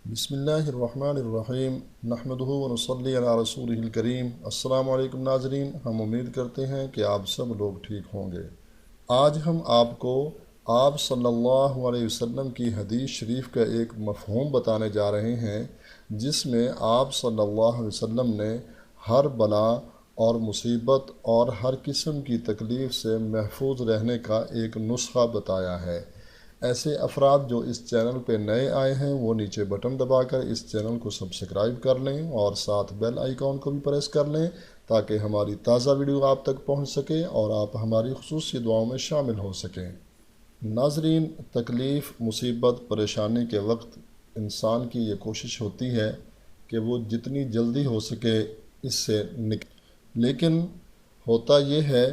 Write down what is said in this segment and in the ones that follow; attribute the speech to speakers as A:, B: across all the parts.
A: بسم اللہ الرحمن الرحیم نحمدہ ونصلی علی رسولہ الکریم۔ السلام علیکم ناظرین، ہم امید کرتے ہیں کہ آپ سب لوگ ٹھیک ہوں گے۔ آج ہم آپ کو آپ صلی اللہ علیہ وسلم کی حدیث شریف کا ایک مفہوم بتانے جا رہے ہیں، جس میں آپ صلی اللہ علیہ وسلم نے ہر بلا اور مصیبت اور ہر قسم کی تکلیف سے محفوظ رہنے کا ایک نسخہ بتایا ہے۔ ایسے افراد جو اس چینل پہ نئے آئے ہیں وہ نیچے بٹن دبا کر اس چینل کو سبسکرائب کر لیں اور ساتھ بیل آئیکن کو بھی پریس کر لیں تاکہ ہماری تازہ ویڈیو آپ تک پہنچ سکے اور آپ ہماری خصوصی دعاؤں میں شامل ہو سکیں۔ ناظرین، تکلیف، مصیبت، پریشانی کے وقت انسان کی یہ کوشش ہوتی ہے کہ وہ جتنی جلدی ہو سکے اس سے نکلے، لیکن ہوتا یہ ہے،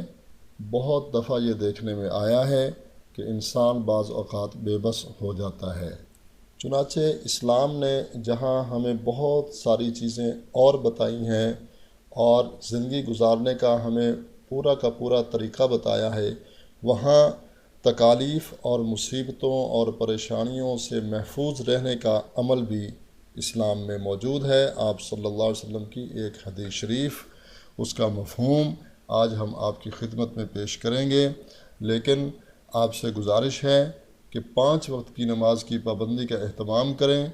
A: بہت دفعہ یہ دیکھنے میں آیا ہے کہ انسان بعض اوقات بے بس ہو جاتا ہے۔ چنانچہ اسلام نے جہاں ہمیں بہت ساری چیزیں اور بتائی ہیں اور زندگی گزارنے کا ہمیں پورا کا پورا طریقہ بتایا ہے، وہاں تکالیف اور مصیبتوں اور پریشانیوں سے محفوظ رہنے کا عمل بھی اسلام میں موجود ہے۔ آپ صلی اللہ علیہ وسلم کی ایک حدیث شریف، اس کا مفہوم آج ہم آپ کی خدمت میں پیش کریں گے، لیکن آپ سے گزارش ہے کہ 5 وقت کی نماز کی پابندی کا اہتمام کریں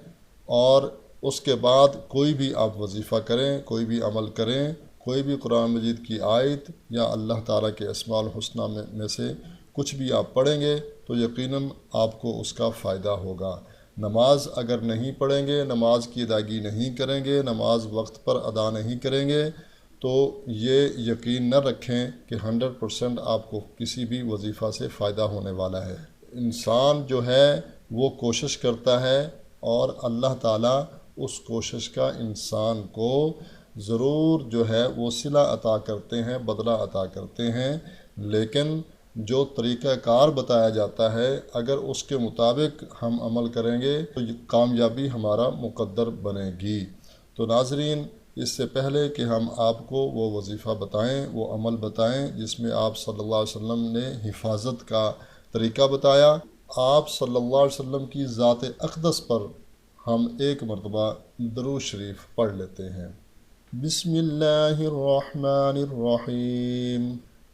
A: اور اس کے بعد کوئی بھی آپ وظیفہ کریں، کوئی بھی عمل کریں، کوئی بھی قرآن مجید کی آیت یا اللہ تعالیٰ کے اسماء الحسنہ میں سے کچھ بھی آپ پڑھیں گے تو یقیناً آپ کو اس کا فائدہ ہوگا۔ نماز اگر نہیں پڑھیں گے، نماز کی ادائیگی نہیں کریں گے، نماز وقت پر ادا نہیں کریں گے تو یہ یقین نہ رکھیں کہ 100% آپ کو کسی بھی وظیفہ سے فائدہ ہونے والا ہے۔ انسان جو ہے وہ کوشش کرتا ہے اور اللہ تعالیٰ اس کوشش کا انسان کو ضرور جو ہے وہ صلہ عطا کرتے ہیں، بدلہ عطا کرتے ہیں، لیکن جو طریقہ کار بتایا جاتا ہے اگر اس کے مطابق ہم عمل کریں گے تو کامیابی ہمارا مقدر بنے گی۔ تو ناظرین، اس سے پہلے کہ ہم آپ کو وہ وظیفہ بتائیں، وہ عمل بتائیں جس میں آپ صلی اللہ علیہ وسلم نے حفاظت کا طریقہ بتایا، آپ صلی اللہ علیہ وسلم کی ذات اقدس پر ہم ایک مرتبہ درود شریف پڑھ لیتے ہیں۔ بسم اللہ الرحمن الرحیم۔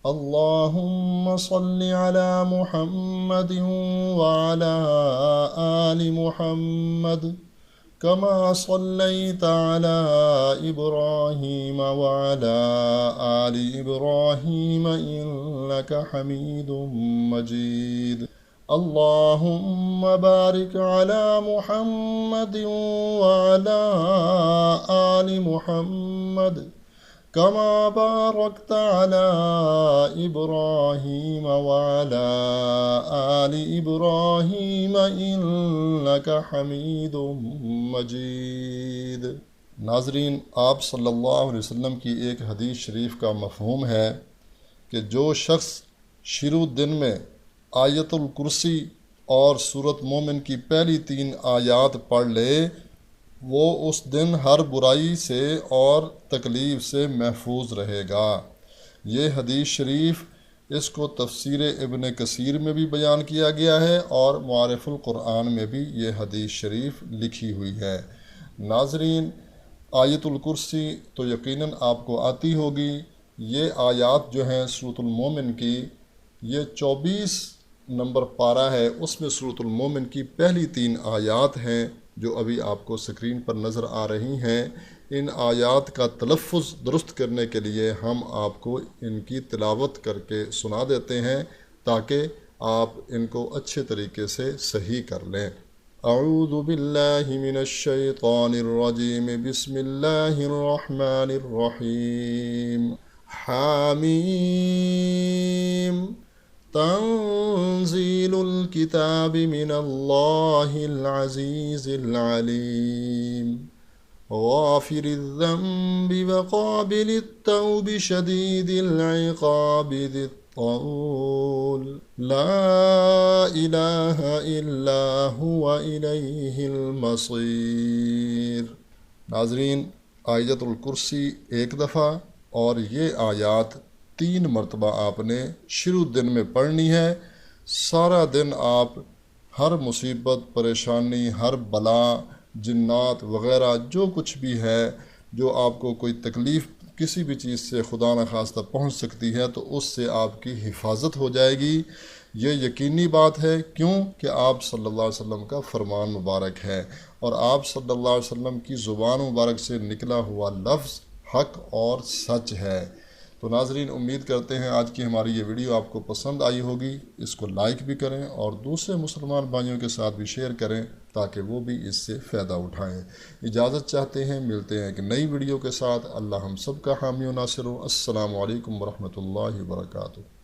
A: اللہم صلی علی محمد وعلی آل محمد كما صليت على إبراهيم وعلى آل إبراهيم إنك حميد مجيد۔ اللهم بارك على محمد وعلى آل محمد كما باركت على إبراهيم وعلى آل إبراهيم إنك حميد مجيد۔ ناظرین، آپ صلی اللہ علیہ وسلم کی ایک حدیث شریف کا مفہوم ہے کہ جو شخص شروع دن میں آیت الکرسی اور سورۃ مومن کی پہلی 3 آیات پڑھ لے، وہ اس دن ہر برائی سے اور تکلیف سے محفوظ رہے گا۔ یہ حدیث شریف، اس کو تفسیر ابن کثیر میں بھی بیان کیا گیا ہے اور معارف القرآن میں بھی یہ حدیث شریف لکھی ہوئی ہے۔ ناظرین، آیت الکرسی تو یقیناً آپ کو آتی ہوگی۔ یہ آیات جو ہیں سورۃ المومن کی، یہ 24 نمبر پارہ ہے، اس میں سورۃ المومن کی پہلی 3 آیات ہیں جو ابھی آپ کو سکرین پر نظر آ رہی ہیں۔ ان آیات کا تلفظ درست کرنے کے لیے ہم آپ کو ان کی تلاوت کر کے سنا دیتے ہیں تاکہ آپ ان کو اچھے طریقے سے صحیح کر لیں۔ اعوذ باللہ من الشیطان الرجیم، بسم اللہ الرحمن الرحیم۔ حامیم، تنزیل الکتاب من اللہ العزیز العلیم، غافر الذنب وقابل التوب شدید العقاب ذی الطول، لا الہ الا هو الیہ المصیر۔ ناظرین، آیت الکرسی ایک دفعہ اور یہ آیات 3 مرتبہ آپ نے شروع دن میں پڑھنی ہے۔ سارا دن آپ ہر مصیبت، پریشانی، ہر بلا، جنات وغیرہ جو کچھ بھی ہے، جو آپ کو کوئی تکلیف کسی بھی چیز سے خدا نخواستہ پہنچ سکتی ہے، تو اس سے آپ کی حفاظت ہو جائے گی۔ یہ یقینی بات ہے، کیوں کہ آپ صلی اللہ علیہ وسلم کا فرمان مبارک ہے، اور آپ صلی اللہ علیہ وسلم کی زبان مبارک سے نکلا ہوا لفظ حق اور سچ ہے۔ تو ناظرین، امید کرتے ہیں آج کی ہماری یہ ویڈیو آپ کو پسند آئی ہوگی۔ اس کو لائک بھی کریں اور دوسرے مسلمان بھائیوں کے ساتھ بھی شیئر کریں تاکہ وہ بھی اس سے فائدہ اٹھائیں۔ اجازت چاہتے ہیں، ملتے ہیں ایک نئی ویڈیو کے ساتھ۔ اللہ ہم سب کا حامی و ناصر ہو۔ السلام علیکم ورحمۃ اللہ وبرکاتہ۔